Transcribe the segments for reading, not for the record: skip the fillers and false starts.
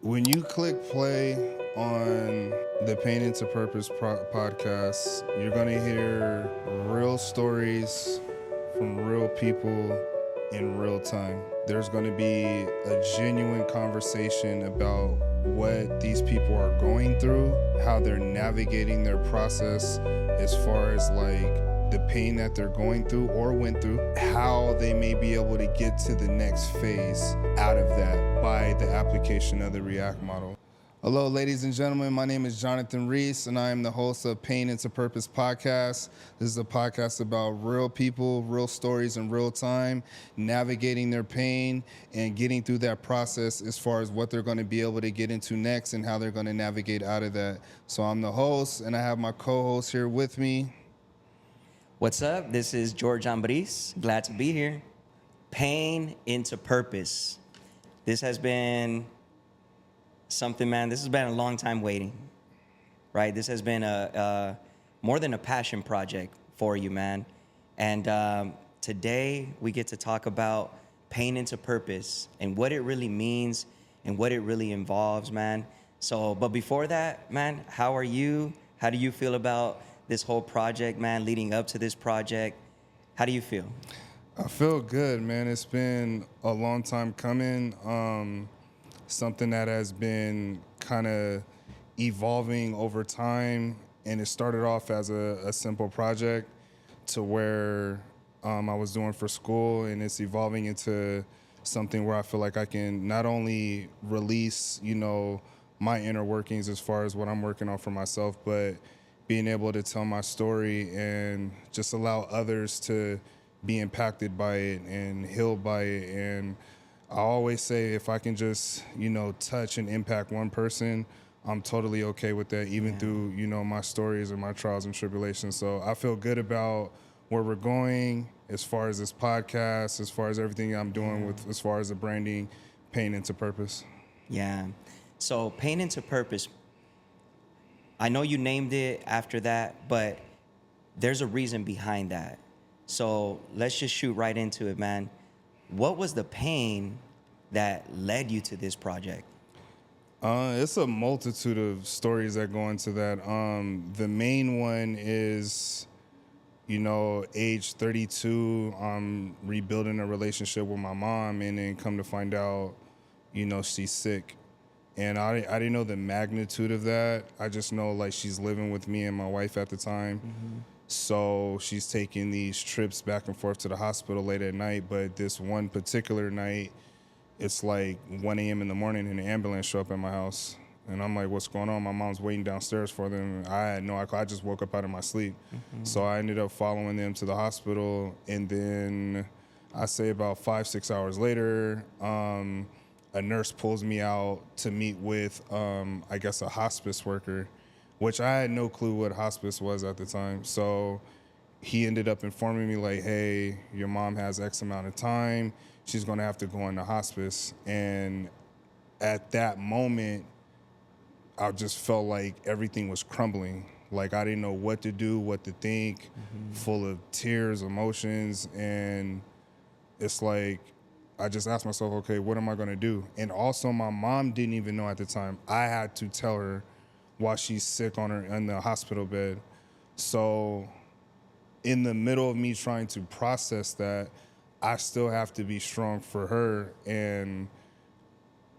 When you click play on the Pain into Purpose podcast, you're going to hear real stories from real people in real time. There's going to be a genuine conversation about what these people are going through, how they're navigating their process as far as like the pain that they're going through or went through, how they may be able to get to the next phase out of that by the application of the R.E.A.C.T model. Hello, ladies and gentlemen. My name is Jonathean, and I am the host of Pain into Purpose podcast. This is a podcast about real people, real stories in real time, navigating their pain and getting through that process as far as what they're going to be able to get into next and how they're going to navigate out of that. So I'm the host, and I have my co-host here with me. What's up? This is Jorge. Glad to be here. Pain into Purpose. This has been something, man. This has been a long time waiting, right? This has been a more than a passion project for you, man. And today we get to talk about pain into purpose and what it really means and what it really involves, man. So, but before that, man, how are you? How do you feel about this whole project, man, leading up to this project? How do you feel? I feel good, man. It's been a long time coming. Something that has been kind of evolving over time. And it started off as a simple project to where I was doing for school, and it's evolving into something where I feel like I can not only release, my inner workings as far as what I'm working on for myself, but being able to tell my story and just allow others to be impacted by it and healed by it. And I always say if I can just, touch and impact one person, I'm totally okay with that, even through, my stories and my trials and tribulations. So I feel good about where we're going as far as this podcast, as far as everything I'm doing with, as far as the branding, Pain into Purpose. Yeah. So Pain into Purpose, I know you named it after that, but there's a reason behind that. So let's just shoot right into it, man. What was the pain that led you to this project? It's a multitude of stories that go into that. The main one is, age 32, I'm rebuilding a relationship with my mom, and then come to find out, she's sick. And I didn't know the magnitude of that. I just know, like, she's living with me and my wife at the time. Mm-hmm. So she's taking these trips back and forth to the hospital late at night. But this one particular night, it's like 1 a.m. in the morning, and an ambulance show up at my house. And I'm like, what's going on? My mom's waiting downstairs for them. I had no idea. I just woke up out of my sleep. Mm-hmm. So I ended up following them to the hospital. And then I say about 5-6 hours later, a nurse pulls me out to meet with, I guess, a hospice worker, which I had no clue what hospice was at the time. So he ended up informing me, like, hey, your mom has X amount of time. She's going to have to go into hospice. And at that moment, I just felt like everything was crumbling. Like, I didn't know what to do, what to think, full of tears, emotions. And it's like, I just asked myself, okay, what am I going to do? And also, my mom didn't even know at the time. I had to tell her while she's sick in the hospital bed. So in the middle of me trying to process that, I still have to be strong for her. And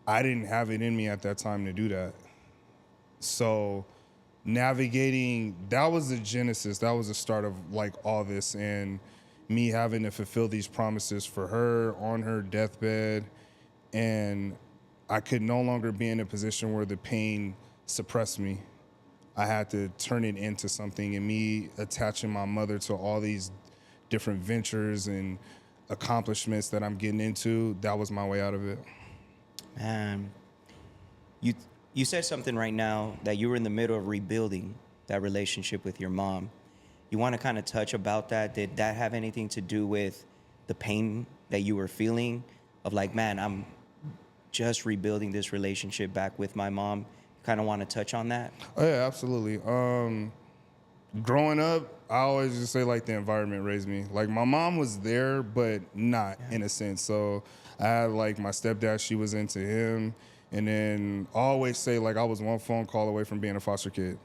I didn't have it in me at that time to do that. So navigating, that was the genesis. That was the start of, like, all this. And me having to fulfill these promises for her on her deathbed. And I could no longer be in a position where the pain suppressed me. I had to turn it into something, and me attaching my mother to all these different ventures and accomplishments that I'm getting into, that was my way out of it. Man, you said something right now that you were in the middle of rebuilding that relationship with your mom. You want to kind of touch about that? Did that have anything to do with the pain that you were feeling of, like, man, I'm just rebuilding this relationship back with my mom? Kind of want to touch on that? Oh, yeah, absolutely. Growing up, I always just say, like, the environment raised me. Like, my mom was there, but not in a sense. So I had, like, my stepdad, she was into him. And then I always say, like, I was one phone call away from being a foster kid.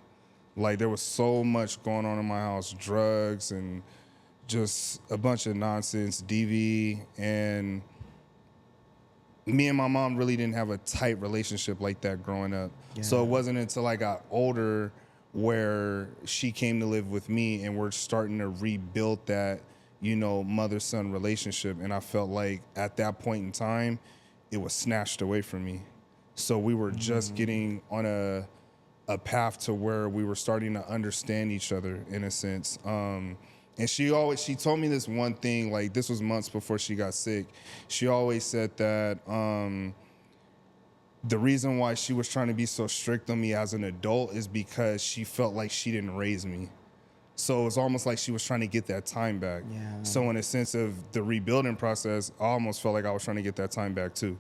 Like, there was so much going on in my house, drugs and just a bunch of nonsense, DV, and me and my mom really didn't have a tight relationship like that growing up. Yeah. So it wasn't until I got older where she came to live with me and we're starting to rebuild that, you know, mother-son relationship. And I felt like at that point in time, it was snatched away from me. So we were just getting on a path to where we were starting to understand each other in a sense. And she told me this one thing, like this was months before she got sick. She always said that the reason why she was trying to be so strict on me as an adult is because she felt like she didn't raise me. So it was almost like she was trying to get that time back. Yeah. So in a sense of the rebuilding process, I almost felt like I was trying to get that time back too.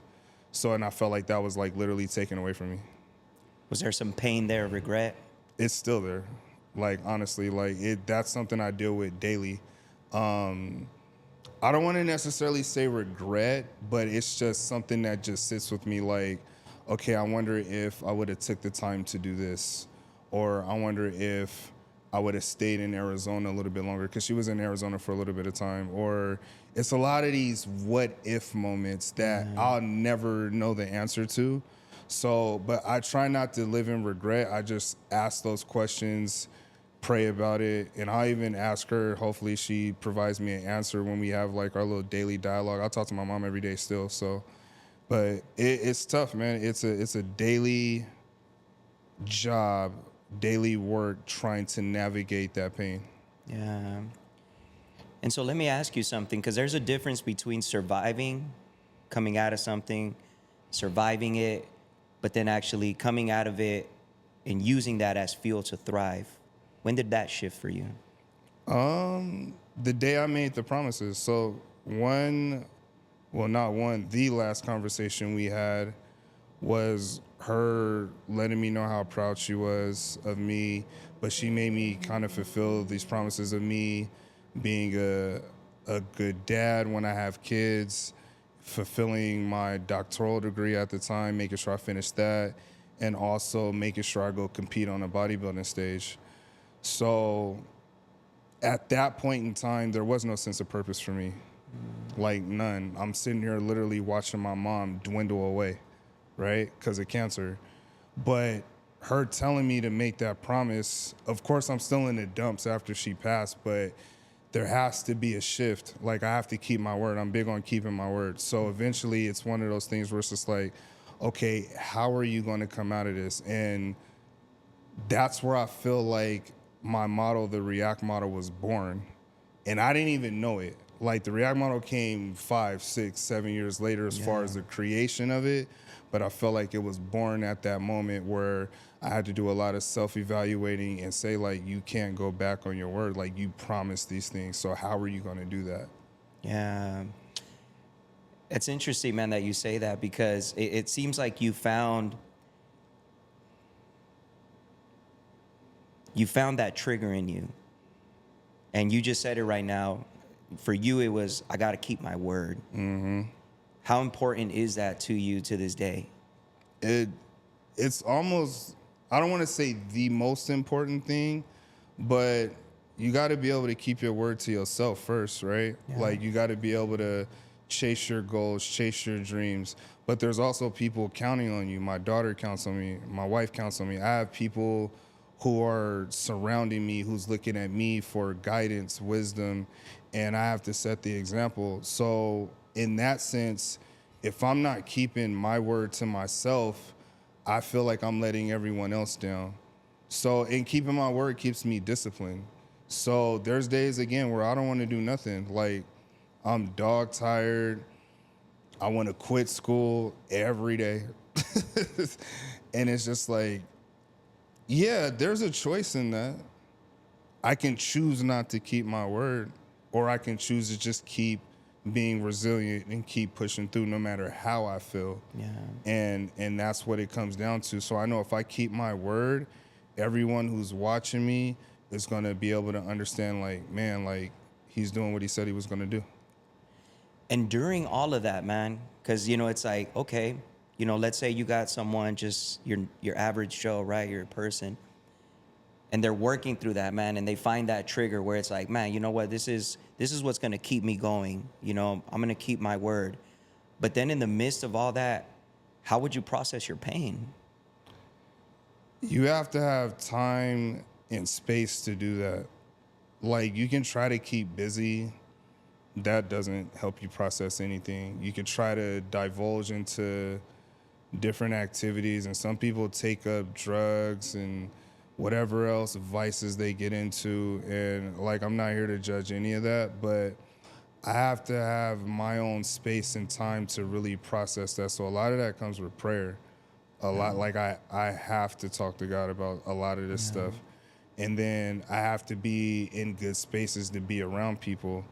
So, and I felt like that was like literally taken away from me. Was there some pain there, regret? It's still there. Like, honestly, like that's something I deal with daily. I don't want to necessarily say regret, but it's just something that just sits with me like, okay, I wonder if I would have took the time to do this, or I wonder if I would have stayed in Arizona a little bit longer, because she was in Arizona for a little bit of time. Or it's a lot of these what if moments that I'll never know the answer to. So, but I try not to live in regret. I just ask those questions, pray about it, and I'll even ask her. Hopefully she provides me an answer when we have like our little daily dialogue. I talk to my mom every day still, so. But it's tough, man. It's a daily job, daily work trying to navigate that pain. Yeah. And so let me ask you something, because there's a difference between surviving, coming out of something, surviving it, but then actually coming out of it and using that as fuel to thrive. When did that shift for you? The day I made the promises. So the last conversation we had was her letting me know how proud she was of me, but she made me kind of fulfill these promises of me being a good dad when I have kids, fulfilling my doctoral degree at the time, making sure I finished that, and also making sure I go compete on a bodybuilding stage. So at that point in time, there was no sense of purpose for me. Like none. I'm sitting here literally watching my mom dwindle away, right? Because of cancer. But her telling me to make that promise, of course I'm still in the dumps after she passed, but there has to be a shift. Like, I have to keep my word. I'm big on keeping my word. So eventually it's one of those things where it's just like, okay, how are you going to come out of this? And that's where I feel like my model, the R.E.A.C.T model, was born. And I didn't even know it. Like, the R.E.A.C.T model came 5, 6, 7 years later as far as the creation of it. But I felt like it was born at that moment where I had to do a lot of self-evaluating and say, like, you can't go back on your word. Like, you promised these things. So how are you going to do that? Yeah. It's interesting, man, that you say that, because it seems like you found that trigger in you. And you just said it right now. For you, it was, I got to keep my word. Mm-hmm. How important is that to you to this day? It's almost, I don't want to say the most important thing, but you got to be able to keep your word to yourself first, right? Yeah. Like, you got to be able to chase your goals, chase your dreams. But there's also people counting on you. My daughter counts on me. My wife counts on me. I have people who are surrounding me, who's looking at me for guidance, wisdom, and I have to set the example. So in that sense, if I'm not keeping my word to myself, I feel like I'm letting everyone else down. So, and keeping my word keeps me disciplined. So there's days, again, where I don't want to do nothing. Like, I'm dog tired. I want to quit school every day. And it's just like, yeah, there's a choice in that. I can choose not to keep my word, or I can choose to just keep being resilient and keep pushing through no matter how I feel. Yeah. And that's what it comes down to. So I know if I keep my word, everyone who's watching me is going to be able to understand, like, man, like, he's doing what he said he was going to do. And during all of that, man, because, you know, it's like, okay, you know, let's say you got someone, just your average Joe, right? You're a person, and they're working through that, man, and they find that trigger where it's like, man, you know what, this is what's gonna keep me going. You know, I'm gonna keep my word. But then in the midst of all that, how would you process your pain? You have to have time and space to do that. Like, you can try to keep busy. That doesn't help you process anything. You can try to divulge into different activities, and some people take up drugs and whatever else vices they get into. And like, I'm not here to judge any of that, but I have to have my own space and time to really process that. So a lot of that comes with prayer. A lot, like I have to talk to God about a lot of this stuff. And then I have to be in good spaces to be around people,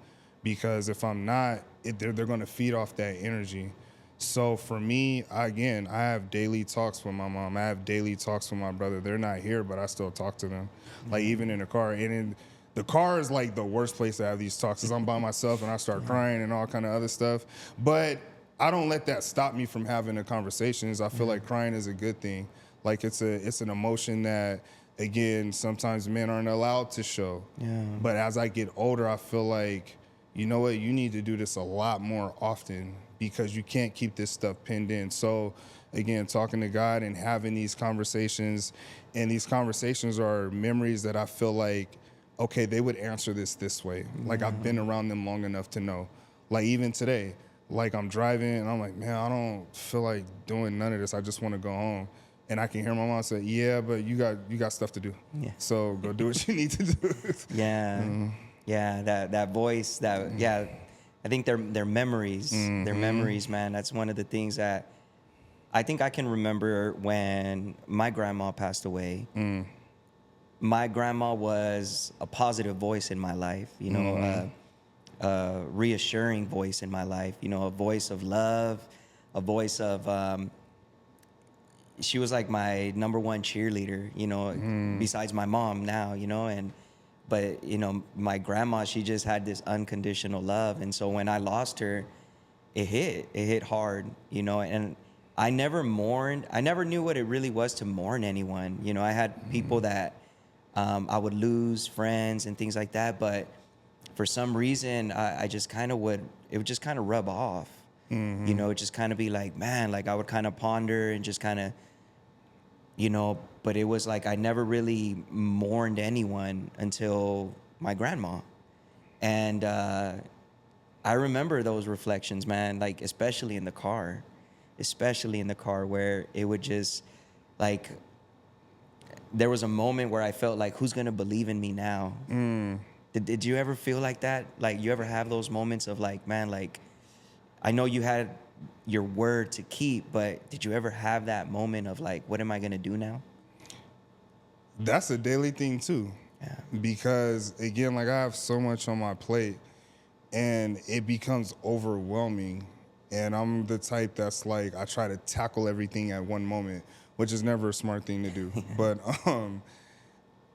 because if I'm not, they're going to feed off that energy. So for me, I have daily talks with my mom. I have daily talks with my brother. They're not here, but I still talk to them. Like, even in the car. And in the car is like the worst place to have these talks, because I'm by myself and I start crying and all kind of other stuff. But I don't let that stop me from having the conversations. I feel like crying is a good thing. Like, it's an emotion that, again, sometimes men aren't allowed to show. Yeah. But as I get older, I feel like, you know what, you need to do this a lot more often, because you can't keep this stuff pinned in. So again, talking to God and having these conversations, and these conversations are memories that I feel like, okay, they would answer this way. Like, I've been around them long enough to know. Like, even today, like, I'm driving and I'm like, man, I don't feel like doing none of this. I just want to go home. And I can hear my mom say, yeah, but you got stuff to do. Yeah. So go do what you need to do. Yeah. Yeah, that voice, I think they're memories. They're memories, man. That's one of the things that I think I can remember when my grandma passed away. My grandma was a positive voice in my life, you know, a reassuring voice in my life, you know, a voice of love, a voice of, she was like my number one cheerleader, you know, besides my mom now, you know, but, you know, my grandma, she just had this unconditional love. And so when I lost her, it hit hard, you know, and I never mourned. I never knew what it really was to mourn anyone. You know, I had people that I would lose, friends and things like that. But for some reason, I just kind of it would just kind of rub off. You know, it just kind of be like, man, like I would kind of ponder and just kind of, you know, but it was like I never really mourned anyone until my grandma. And I remember those reflections, man, like especially in the car where it would just like, there was a moment where I felt like, who's going to believe in me now? Did you ever feel like that? Like, you ever have those moments of like, man, like, I know you had your word to keep, but did you ever have that moment of like, what am I going to do now? That's a daily thing too. Yeah. Because again, like, I have so much on my plate and it becomes overwhelming. And I'm the type that's like, I try to tackle everything at one moment, which is never a smart thing to do. But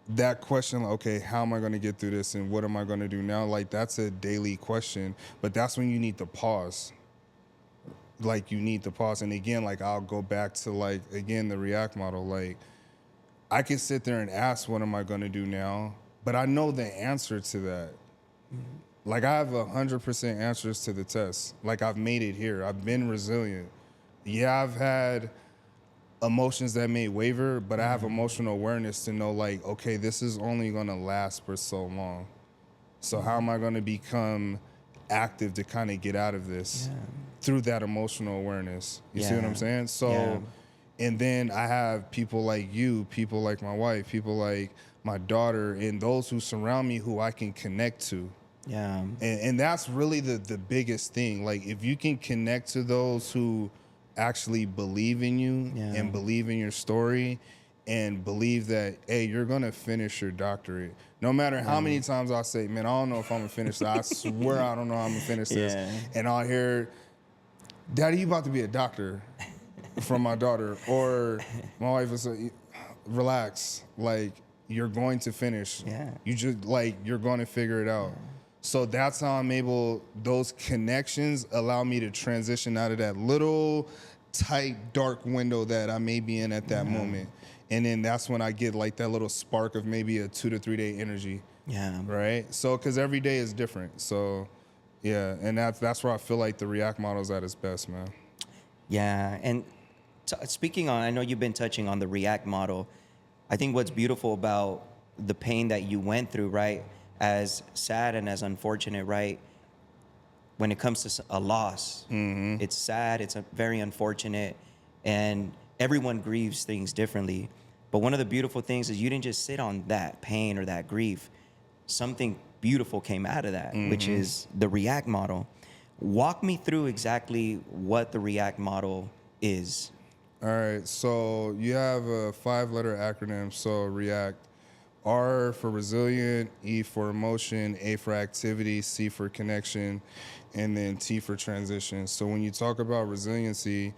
that question, okay, how am I going to get through this and what am I going to do now? Like, that's a daily question, but that's when you need to pause. Like, you need to pause. And again, like, I'll go back to like, again, the R.E.A.C.T model. Like, I can sit there and ask, what am I going to do now? But I know the answer to that. Like, I have 100% answers to the test. Like, I've made it here. I've been resilient. Yeah, I've had emotions that may waver, but I have emotional awareness to know, like, okay, this is only going to last for so long. So how am I going to become active to kind of get out of this through that emotional awareness? You see what I'm saying? So, and then I have people like you, people like my wife, people like my daughter, and those who surround me who I can connect to. Yeah. And that's really the biggest thing. Like, if you can connect to those who actually believe in you and believe in your story and believe that, hey, you're going to finish your doctorate. No matter how many times I say, man, I don't know if I'm going to finish this. I swear I don't know how I'm going to finish this. And I'll hear, Daddy, you about to be a doctor, from my daughter. Or my wife will say, relax. Like, you're going to finish. You just, like, you're going to figure it out. So that's how I'm able, those connections allow me to transition out of that little tight, dark window that I may be in at that moment. And then that's when I get like that little spark of maybe a 2 to 3 day energy. Yeah. Right. So, because every day is different. So, yeah. And that's where I feel like the React model is at its best, man. Yeah. And speaking on, I know you've been touching on the React model. I think what's beautiful about the pain that you went through, right, as sad and as unfortunate, right, when it comes to a loss, it's sad, it's very unfortunate, and everyone grieves things differently. But one of the beautiful things is you didn't just sit on that pain or that grief. Something beautiful came out of that, which is the React model. Walk me through exactly what the React model is. All right. So, you have a 5-letter acronym. So, React. R for resilient, E for emotion, A for activity, C for connection, and then T for transition. So when you talk about resiliency,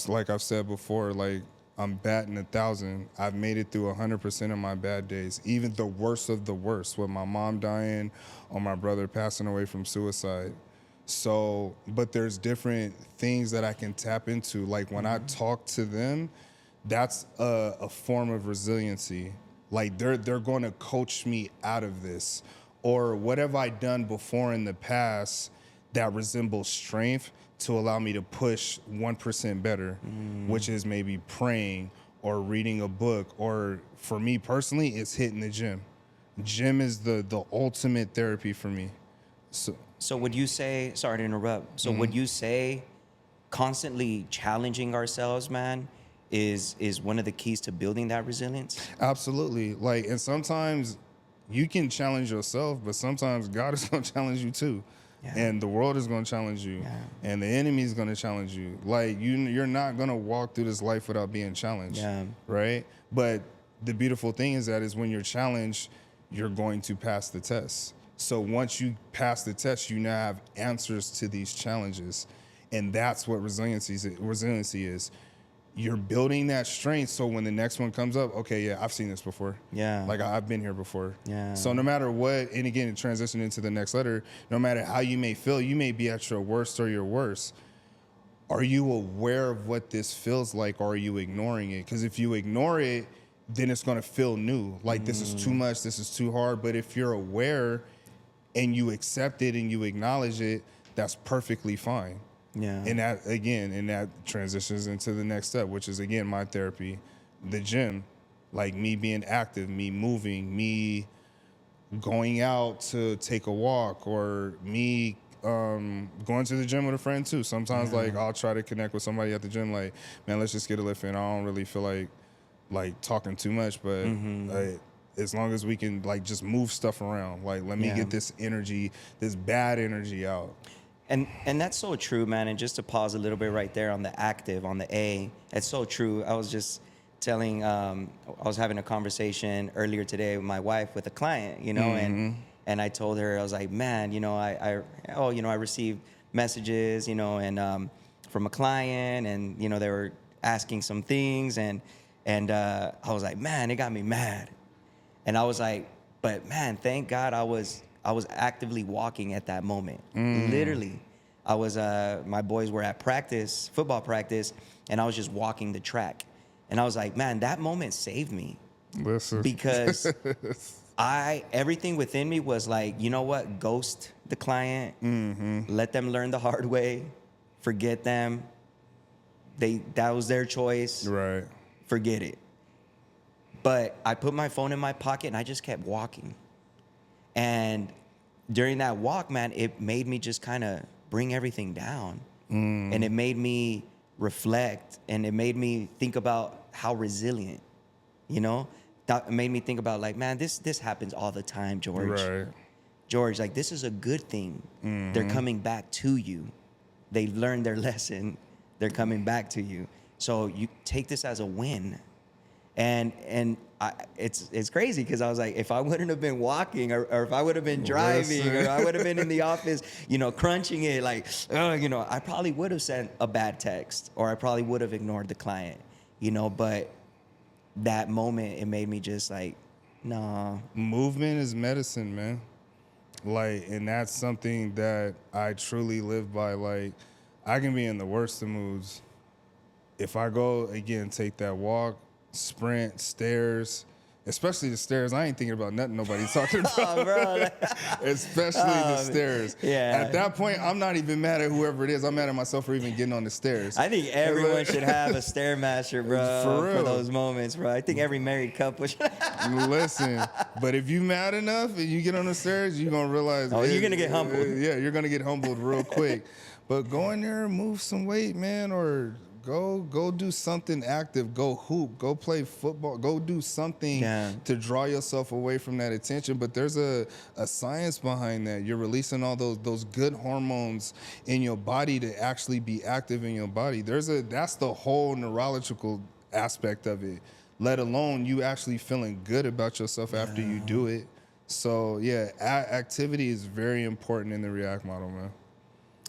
like I've said before, like I'm batting 1,000. I've made it through 100% of my bad days, even the worst of the worst, with my mom dying or my brother passing away from suicide. So, but there's different things that I can tap into. Like when I talk to them, that's a form of resiliency. Like they're going to coach me out of this, or what have I done before in the past that resembles strength to allow me to push 1% better, which is maybe praying or reading a book, or for me personally, it's hitting the gym. Gym is the ultimate therapy for me. So would you say, sorry to interrupt, so would you say constantly challenging ourselves, man, is one of the keys to building that resilience? Absolutely. Like, and sometimes you can challenge yourself, but sometimes God is going to challenge you too. Yeah. And the world is going to challenge you. Yeah. And the enemy is going to challenge you. Like, you're not going to walk through this life without being challenged. Yeah. Right? But the beautiful thing is when you're challenged, you're going to pass the test. So once you pass the test, you now have answers to these challenges. And that's what resiliency is. You're building that strength, so when the next one comes up, okay, yeah, I've seen this before. Yeah. Like I've been here before. Yeah. So no matter what, and again, transition into the next letter, no matter how you may feel, you may be at your worst or your worst. Are you aware of what this feels like, or are you ignoring it? Because if you ignore it, then it's going to feel new. Like this is too much, this is too hard. But if you're aware and you accept it and you acknowledge it, that's perfectly fine. Yeah. And that transitions into the next step, which is again my therapy, the gym, like me being active, me moving, me going out to take a walk, or me going to the gym with a friend too. Sometimes like I'll try to connect with somebody at the gym, like, man, let's just get a lift in. I don't really feel like talking too much, but as long as we can like just move stuff around, like let me get this energy, this bad energy out. And that's so true, man. And just to pause a little bit right there on the active, on the A, it's so true. I was just telling, I was having a conversation earlier today with my wife with a client, you know, and I told her, I was like, man, you know, I received messages, you know, and from a client, and you know, they were asking some things, and I was like, man, it got me mad, and I was like, but man, thank God I was actively walking at that moment. Literally, I was. My boys were at practice, football practice, and I was just walking the track. And I was like, man, that moment saved me. Listen. Because everything within me was like, you know what? Ghost the client. Let them learn the hard way. Forget them. That was their choice. Right. Forget it. But I put my phone in my pocket and I just kept walking. And during that walk, man, it made me just kind of bring everything down. And it made me reflect, and it made me think about how resilient, you know? That made me think about like, man, this happens all the time, George. Right. George, like this is a good thing. They're coming back to you. They've learned their lesson. They're coming back to you. So you take this as a win. And it's crazy because I was like, if I wouldn't have been walking, or if I would have been driving, or I would have been in the office, you know, crunching it, like, you know, I probably would have sent a bad text, or I probably would have ignored the client, you know. But that moment, it made me just like, nah. Movement is medicine, man. Like, and that's something that I truly live by. Like, I can be in the worst of moods, if I go again, take that walk, sprint, stairs, especially the stairs. I ain't thinking about nothing nobody's talking about. Oh, bro. Especially the stairs. Yeah. At that point, I'm not even mad at whoever it is. I'm mad at myself for even getting on the stairs. I think everyone should have a Stairmaster, bro, For real. for those moments, bro. I think every married couple should. Listen, but if you mad enough and you get on the stairs, you're gonna realize. Oh, you're gonna get humbled. Yeah, you're gonna get humbled real quick. But go in there and move some weight, man, or go do something active. Go hoop. Go play football. Go do something to draw yourself away from that attention. But there's a science behind that. You're releasing all those good hormones in your body to actually be active in your body. That's the whole neurological aspect of it. Let alone you actually feeling good about yourself after you do it. So yeah, activity is very important in the R.E.A.C.T model, man.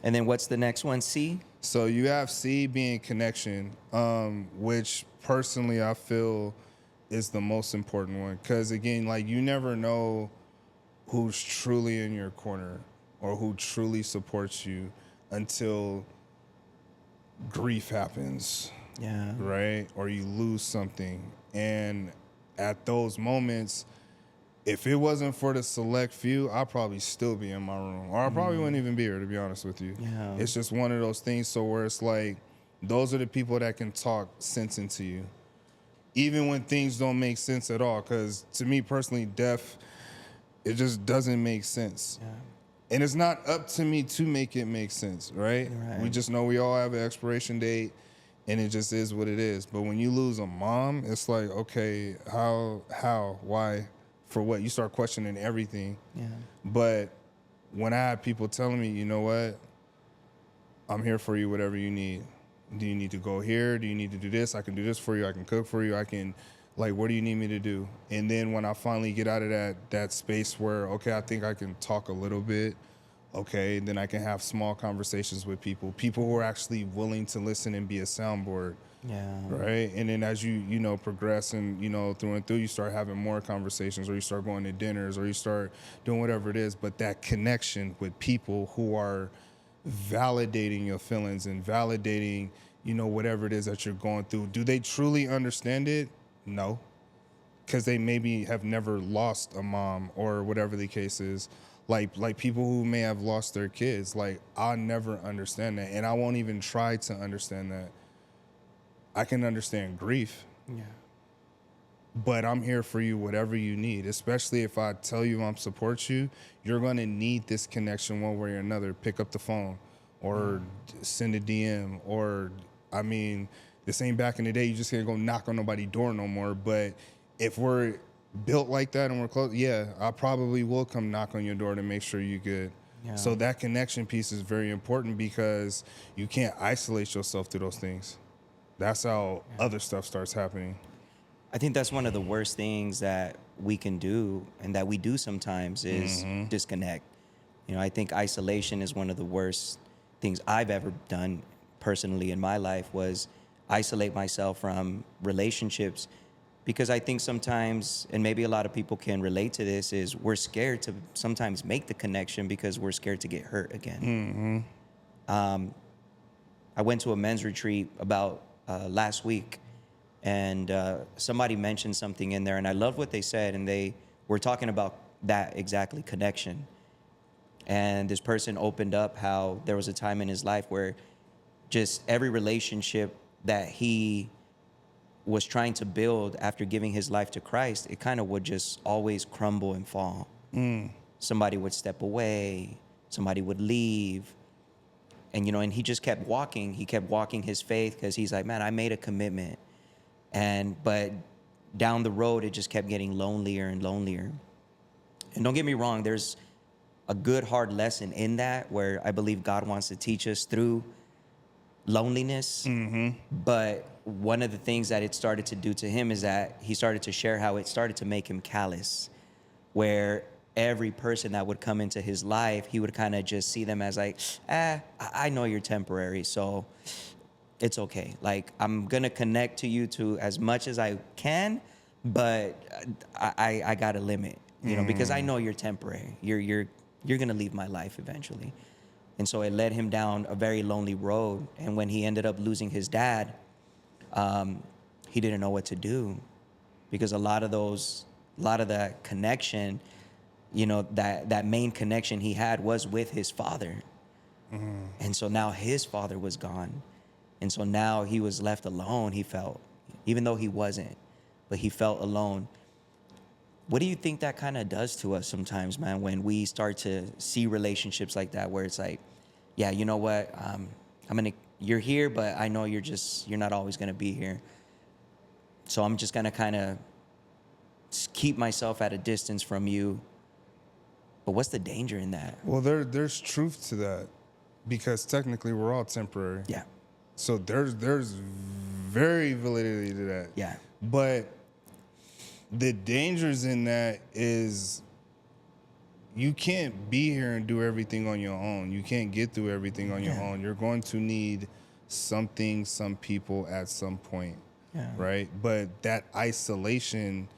And then what's the next one? C? So you have C being connection, which personally I feel is the most important one. Because again, like you never know who's truly in your corner or who truly supports you until grief happens. Yeah. Right? Or you lose something. And at those moments, if it wasn't for the select few, I'd probably still be in my room. Or I probably wouldn't even be here, to be honest with you. Yeah. It's just one of those things so where it's like, those are the people that can talk sense into you. Even when things don't make sense at all. Because to me personally, death, it just doesn't make sense. Yeah. And it's not up to me to make it make sense, right? We just know we all have an expiration date. And it just is what it is. But when you lose a mom, it's like, okay, how, why, for what? You start questioning everything. Yeah. But when I have people telling me, you know what? I'm here for you, whatever you need. Do you need to go here? Do you need to do this? I can do this for you. I can cook for you. I can, like, what do you need me to do? And then when I finally get out of that space where, okay, I think I can talk a little bit. Okay, then I can have small conversations with people who are actually willing to listen and be a soundboard. Yeah. Right. And then as you progress and, through and through, you start having more conversations or you start going to dinners or you start doing whatever it is. But that connection with people who are validating your feelings and validating, whatever it is that you're going through. Do they truly understand it? No. Because they maybe have never lost a mom or whatever the case is. Like people who may have lost their kids, like I'll never understand that. And I won't even try to understand that. I can understand grief. Yeah. But I'm here for you, whatever you need. Especially if I tell you I'm support you, you're gonna need this connection one way or another. Pick up the phone or send a DM or, I mean, this ain't back in the day, you just can't go knock on nobody's door no more. But if we're built like that and we're close, yeah, I probably will come knock on your door to make sure you're good. Yeah. So that connection piece is very important because you can't isolate yourself to those things. That's how other stuff starts happening. I think that's one of the worst things that we can do and that we do sometimes is disconnect. I think isolation is one of the worst things I've ever done personally in my life was isolate myself from relationships. Because I think sometimes, and maybe a lot of people can relate to this, is we're scared to sometimes make the connection because we're scared to get hurt again. I went to a men's retreat about last week, and somebody mentioned something in there, and I loved what they said, and they were talking about that exactly, connection. And this person opened up how there was a time in his life where just every relationship that he was trying to build after giving his life to Christ, it kind of would just always crumble and fall. Somebody would step away, somebody would leave. And, and he just kept walking. He kept walking his faith because he's like, man, I made a commitment. But down the road, it just kept getting lonelier and lonelier. And don't get me wrong, there's a good, hard lesson in that where I believe God wants to teach us through loneliness. But one of the things that it started to do to him is that he started to share how it started to make him callous, where every person that would come into his life, he would kind of just see them as like, I know you're temporary, so it's okay. Like, I'm going to connect to you to as much as I can, but I got a limit, because I know you're temporary. You're going to leave my life eventually. And so it led him down a very lonely road. And when he ended up losing his dad, he didn't know what to do, because a lot of that connection, that main connection he had was with his father. And so now his father was gone. And so now he was left alone, he felt, even though he wasn't, but he felt alone. What do you think that kind of does to us sometimes, man, when we start to see relationships like that, where it's like, yeah, you know what, you're here, but I know you're not always gonna be here. So I'm just gonna kind of keep myself at a distance from you. But what's the danger in that? Well, there's truth to that, because technically we're all temporary. Yeah. So there's very validity to that. Yeah. But the dangers in that is you can't be here and do everything on your own. You can't get through everything on your own. You're going to need something, some people at some point. Yeah. Right? But that isolation,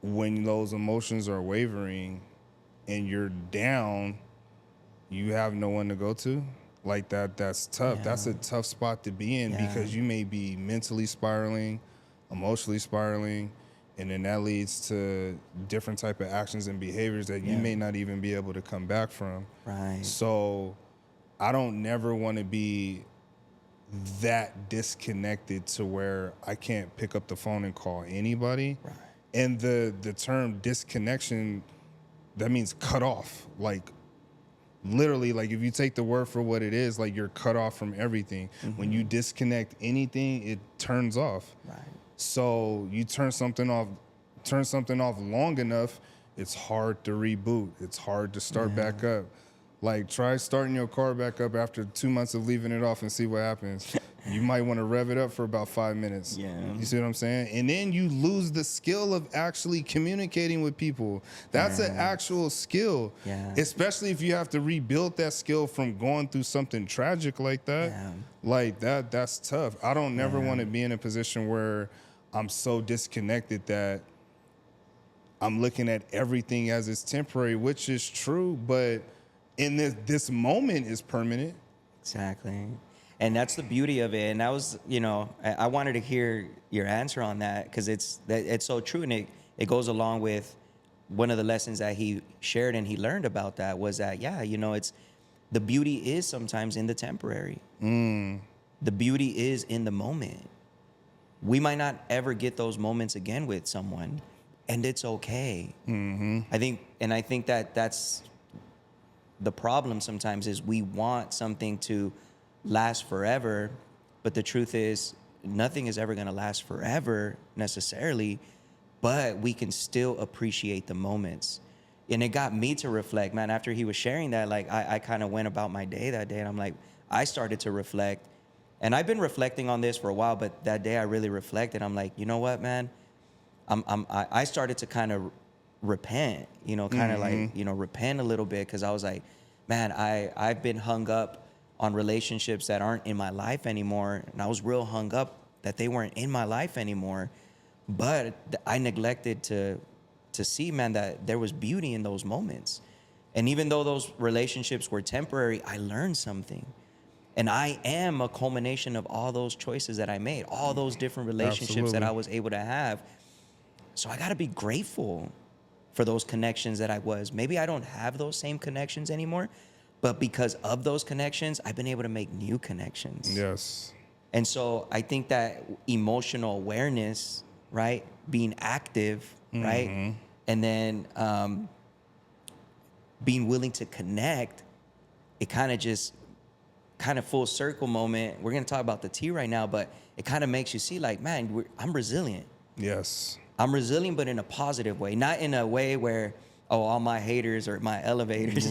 when those emotions are wavering and you're down, you have no one to go to. Like that's tough. Yeah. That's a tough spot to be in, because you may be mentally spiraling, emotionally spiraling, and then that leads to different type of actions and behaviors that you may not even be able to come back from. Right. So I don't never want to be that disconnected to where I can't pick up the phone and call anybody. Right. And the term disconnection, that means cut off. Like, literally, like, if you take the word for what it is, like, you're cut off from everything. When you disconnect anything, it turns off. Right. So you turn something off long enough, it's hard to reboot. It's hard to start back up. Like, try starting your car back up after 2 months of leaving it off and see what happens. You might want to rev it up for about 5 minutes. Yeah. You see what I'm saying? And then you lose the skill of actually communicating with people. That's an actual skill. Yeah. Especially if you have to rebuild that skill from going through something tragic like that. Yeah. Like, that's tough. I don't never want to be in a position where I'm so disconnected that I'm looking at everything as it's temporary, which is true, but in this moment is permanent. Exactly. And that's the beauty of it. And that was, I wanted to hear your answer on that, because it's so true. And it goes along with one of the lessons that he shared and he learned about that, was that, it's the beauty is sometimes in the temporary. The beauty is in the moment. We might not ever get those moments again with someone, and it's okay. I think that that's the problem sometimes, is we want something to last forever, but the truth is nothing is ever going to last forever necessarily, but we can still appreciate the moments. And it got me to reflect, man. After he was sharing that, like, I kind of went about my day that day, and I'm like, I started to reflect. And I've been reflecting on this for a while, but that day I really reflected. I'm like, you know what, man? I started to kind of repent, repent a little bit, because I was like, man, I've been hung up on relationships that aren't in my life anymore, and I was real hung up that they weren't in my life anymore, but I neglected to see, man, that there was beauty in those moments. And even though those relationships were temporary, I learned something. And I am a culmination of all those choices that I made, all those different relationships that I was able to have. So I got to be grateful for those connections that I was. Maybe I don't have those same connections anymore, but because of those connections, I've been able to make new connections. Yes. And so I think that emotional awareness, right, being active, right, and then being willing to connect, it kind of full circle moment. We're going to talk about the T right now, but it kind of makes you see, like, man, I'm resilient. Yes. I'm resilient, but in a positive way, not in a way where, all my haters are my elevators.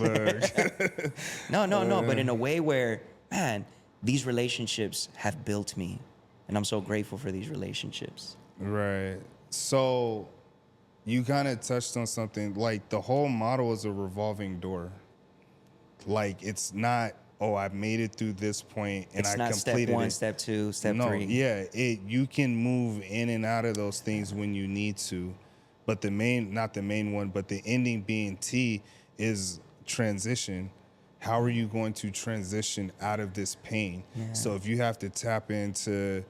No, but in a way where, man, these relationships have built me, and I'm so grateful for these relationships. Right. So you kind of touched on something, like, the whole model is a revolving door. Like, it's not, I've made it through this point and I completed it. It's not step 1, step 2, step 3. Yeah, you can move in and out of those things when you need to. But not the main one, but the ending being T is transition. How are you going to transition out of this pain? Yeah. So if you have to tap into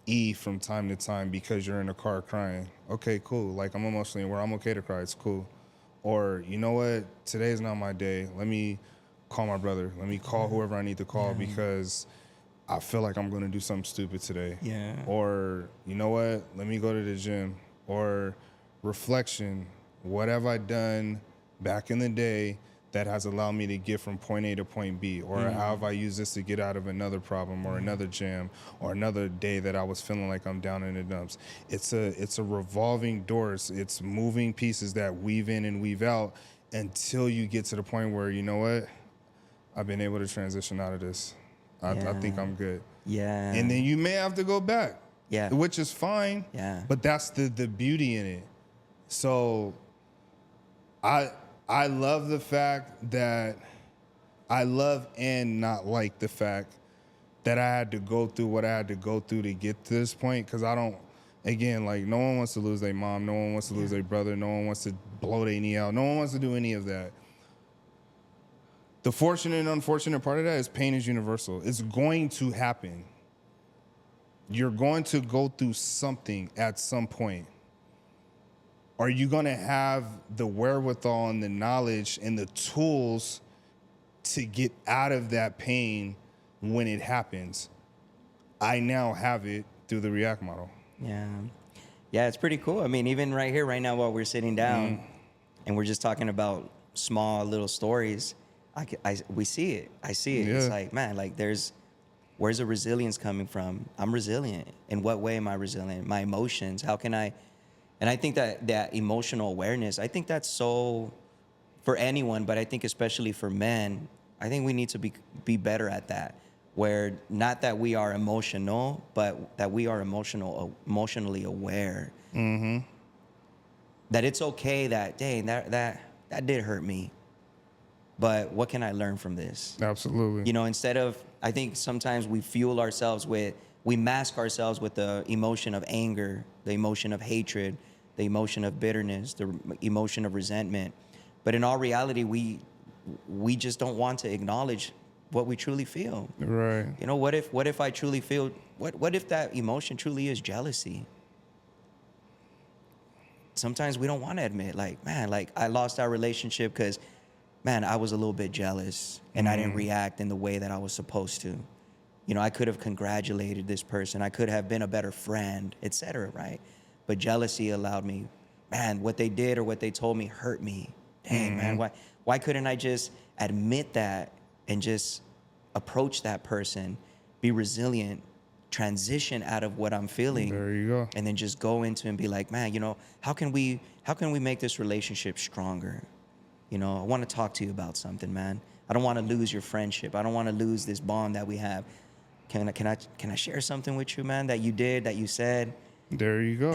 E from time to time because you're in a car crying. Okay, cool. Like, I'm emotionally aware. I'm okay to cry. It's cool. Or, you know what? Today's not my day. Let me call my brother. Let me call whoever I need to call because I feel like I'm going to do something stupid today. Yeah. Or, you know what? Let me go to the gym. Or reflection. What have I done back in the day that has allowed me to get from point A to point B? Or how have I used this to get out of another problem or another jam or another day that I was feeling like I'm down in the dumps? It's a revolving door. It's moving pieces that weave in and weave out until you get to the point where, you know what? I've been able to transition out of this. I think I'm good. Yeah. And then you may have to go back. Yeah. Which is fine. Yeah. But that's the beauty in it. So I love the fact that I love and not like the fact that I had to go through what I had to go through to get to this point. Because I don't, again, like, no one wants to lose their mom. No one wants to lose their brother. No one wants to blow their knee out. No one wants to do any of that. The fortunate and unfortunate part of that is pain is universal. It's going to happen. You're going to go through something at some point. Are you going to have the wherewithal and the knowledge and the tools to get out of that pain when it happens? I now have it through the R.E.A.C.T model. Yeah. Yeah, it's pretty cool. I mean, even right here, right now, while we're sitting down and we're just talking about small little stories, we see it. I see it. Yeah. It's like, man, like where's the resilience coming from? I'm resilient. In what way am I resilient? My emotions, how can I? And I think that emotional awareness, I think that's so for anyone, but I think especially for men, I think we need to be better at that. Where not that we are emotional, but that we are emotionally aware. Mm-hmm. That it's okay that, dang, that did hurt me. But what can I learn from this? Absolutely. You know, instead of, I think sometimes we mask ourselves with the emotion of anger, the emotion of hatred, the emotion of bitterness, the emotion of resentment. But in all reality, we just don't want to acknowledge what we truly feel. Right. You know, what if I truly feel, what if that emotion truly is jealousy? Sometimes we don't want to admit, like, man, like I lost our relationship because, man, I was a little bit jealous and I didn't react in the way that I was supposed to. You know, I could have congratulated this person. I could have been a better friend, etc. Right? But jealousy allowed me, man, what they did or what they told me hurt me. Dang, man, why couldn't I just admit that and just approach that person, be resilient, transition out of what I'm feeling. There you go. And then just go into and be like, man, you know, how can we make this relationship stronger? You know, I want to talk to you about something, man. I don't want to lose your friendship. I don't want to lose this bond that we have. Can I share something with you, man, that you did, that you said? There you go.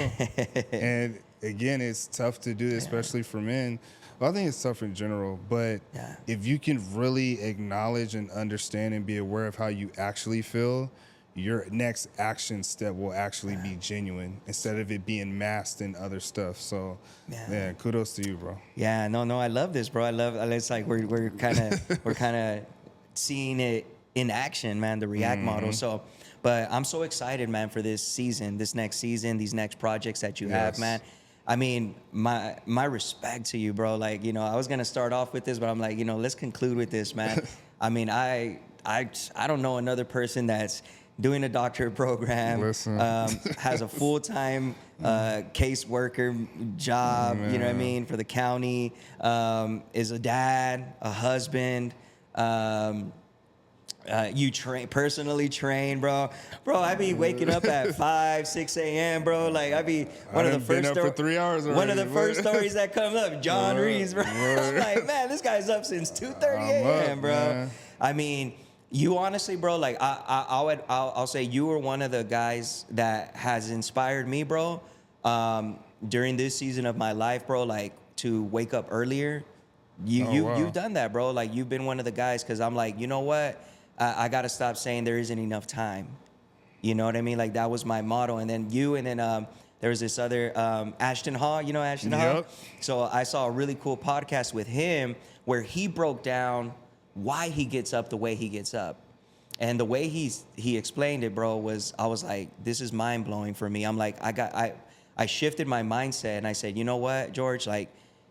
And again, it's tough to do, especially for men. Well, I think it's tough in general, but if you can really acknowledge and understand and be aware of how you actually feel, your next action step will actually be genuine instead of it being masked in other stuff. So, yeah, kudos to you, bro. Yeah, no, I love this, bro. It's like we're kind of seeing it in action, man. The R.E.A.C.T model. So, but I'm so excited, man, for this season, this next season, these next projects that you have, man. I mean, my respect to you, bro. Like, you know, I was gonna start off with this, but I'm like, you know, let's conclude with this, man. I mean, I don't know another person that's doing a doctorate program, has a full-time caseworker job, you know what I mean, for the county, is a dad, a husband, you personally train, bro. I be waking up at 5, 6 a.m., bro. Like I be one of the first up for 3 hours already, one of the first stories that comes up, John Reese, bro. Like, man, this guy's up since 2:30 a.m., bro. Man. I mean, you honestly, bro, like I'll say you were one of the guys that has inspired me, bro, during this season of my life, bro, like to wake up earlier. You've done that, bro. Like you've been one of the guys, because I'm like, you know what? I got to stop saying there isn't enough time. You know what I mean? Like that was my motto. And then there was this other Ashton Hall. You know Ashton Hall? So I saw a really cool podcast with him where he broke down why he gets up the way he gets up. And the way he explained it, bro, I was like, this is mind blowing for me. I'm like, I shifted my mindset and I said, you know what, George, like,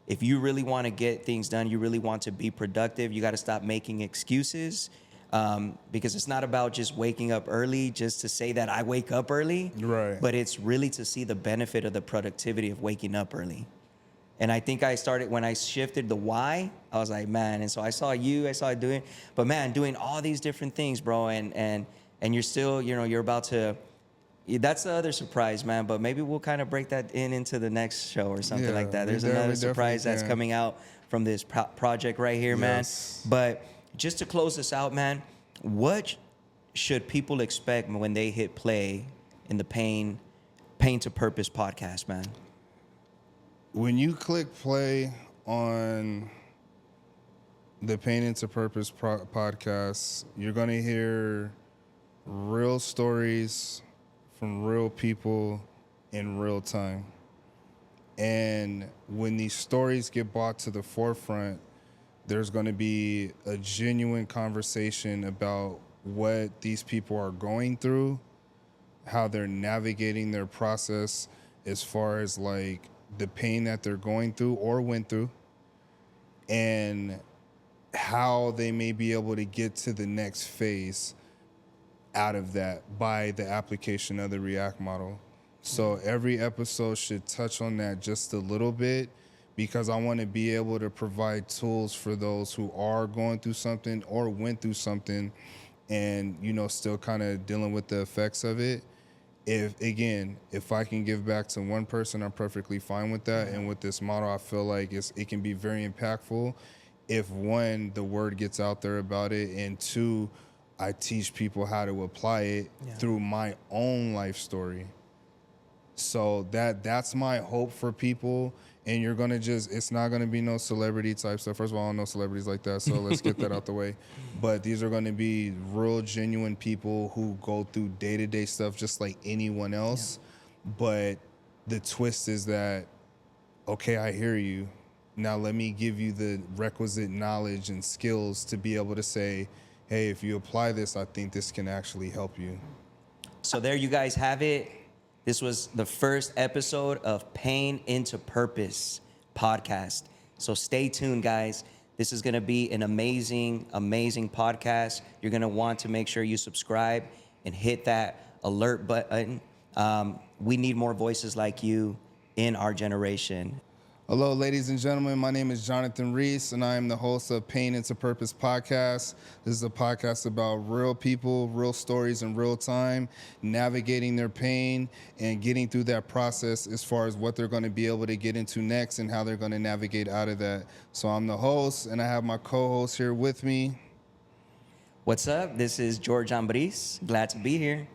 if you really want to get things done, you really want to be productive, you got to stop making excuses. Because it's not about just waking up early just to say that I wake up early, Right. but it's really to see the benefit of the productivity of waking up early. And I think I started when I shifted the why, I was like, man, and so I saw it doing, but man, doing all these different things, bro, and you're still, you're about to, that's the other surprise, man, but maybe we'll kind of break that into the next show or something like that. There's another surprise that's coming out from this project right here, Yes. man. But just to close this out, man, what should people expect when they hit play in the Pain to Purpose podcast, man? When you click play on the Pain into Purpose podcast, you're going to hear real stories from real people in real time. And when these stories get brought to the forefront, there's going to be a genuine conversation about what these people are going through, how they're navigating their process as far as like the pain that they're going through or went through, and how they may be able to get to the next phase out of that by the application of the R.E.A.C.T model. So every episode should touch on that just a little bit, because I want to be able to provide tools for those who are going through something or went through something and, still kind of dealing with the effects of it. If I can give back to one person, I'm perfectly fine with that. And with this model, I feel like it can be very impactful if, one, the word gets out there about it, and two, I teach people how to apply it through my own life story. So that's my hope for people. And you're gonna it's not gonna be no celebrity type stuff. First of all, I don't know celebrities like that, so let's get that out the way. But these are gonna be real, genuine people who go through day-to-day stuff just like anyone else. Yeah. But the twist is that, okay, I hear you. Now let me give you the requisite knowledge and skills to be able to say, hey, if you apply this, I think this can actually help you. So there you guys have it. This was the first episode of Pain into Purpose podcast. So stay tuned, guys. This is going to be an amazing, amazing podcast. You're going to want to make sure you subscribe and hit that alert button. We need more voices like you in our generation. Hello, ladies and gentlemen. My name is Jonathean R.E.A.C.T, and I am the host of Pain into Purpose podcast. This is a podcast about real people, real stories in real time, navigating their pain and getting through that process as far as what they're going to be able to get into next and how they're going to navigate out of that. So I'm the host, and I have my co-host here with me. What's up? This is Jorge. Glad to be here.